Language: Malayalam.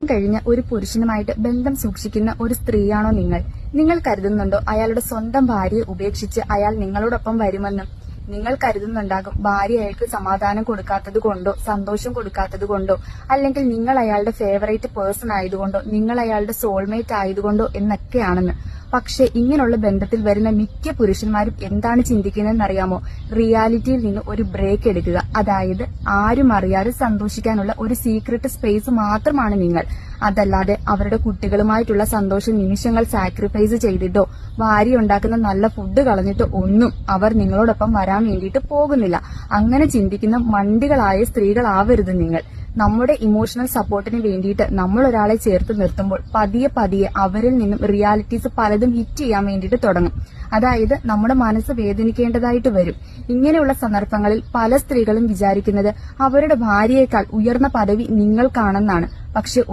കഴിഞ്ഞ ഒരു പുരുഷനുമായിട്ട് ബന്ധം സൂക്ഷിക്കുന്ന ഒരു സ്ത്രീയാണോ നിങ്ങൾ? നിങ്ങൾ കരുതുന്നുണ്ടോ അയാളുടെ സ്വന്തം ഭാര്യയെ ഉപേക്ഷിച്ച് അയാൾ നിങ്ങളോടൊപ്പം വരുമെന്ന്? നിങ്ങൾ കരുതുന്നുണ്ടാകും ഭാര്യ അയാൾക്ക് സമാധാനം കൊടുക്കാത്തത് കൊണ്ടോ, സന്തോഷം കൊടുക്കാത്തത് കൊണ്ടോ, അല്ലെങ്കിൽ നിങ്ങൾ അയാളുടെ ഫേവറേറ്റ് പേഴ്സൺ ആയതുകൊണ്ടോ, നിങ്ങൾ അയാളുടെ സോൾമേറ്റ് ആയതുകൊണ്ടോ എന്നൊക്കെയാണെന്ന്. പക്ഷെ ഇങ്ങനെയുള്ള ബന്ധത്തിൽ വരുന്ന മിക്ക പുരുഷന്മാരും എന്താണ് ചിന്തിക്കുന്നതെന്നറിയാമോ? റിയാലിറ്റിയിൽ നിന്ന് ഒരു ബ്രേക്ക് എടുക്കുക. അതായത് ആരും അറിയാതെ സന്തോഷിക്കാനുള്ള ഒരു സീക്രട്ട് സ്പേസ് മാത്രമാണ് നിങ്ങൾ. അതല്ലാതെ അവരുടെ കുട്ടികളുമായിട്ടുള്ള സന്തോഷ നിമിഷങ്ങൾ സാക്രിഫൈസ് ചെയ്തിട്ടോ ഭാര്യ ഉണ്ടാക്കുന്ന നല്ല ഫുഡ് കളഞ്ഞിട്ടോ ഒന്നും അവർ നിങ്ങളോടൊപ്പം വരാൻ വേണ്ടിയിട്ട് പോകുന്നില്ല. അങ്ങനെ ചിന്തിക്കുന്ന മണ്ടികളായ സ്ത്രീകളാവരുത് നിങ്ങൾ. നമ്മുടെ ഇമോഷണൽ സപ്പോർട്ടിന് വേണ്ടിയിട്ട് നമ്മൾ ഒരാളെ ചേർത്ത് നിർത്തുമ്പോൾ പതിയെ പതിയെ അവരിൽ നിന്നും റിയാലിറ്റീസ് പലതും ഹിറ്റ് ചെയ്യാൻ വേണ്ടിയിട്ട് തുടങ്ങും. അതായത് നമ്മുടെ മനസ്സ് വേദനിക്കേണ്ടതായിട്ട് വരും. ഇങ്ങനെയുള്ള സന്ദർഭങ്ങളിൽ പല സ്ത്രീകളും വിചാരിക്കുന്നത് അവരുടെ ഭാര്യയേക്കാൾ ഉയർന്ന പദവി നിങ്ങൾക്കാണെന്നാണ്. പക്ഷെ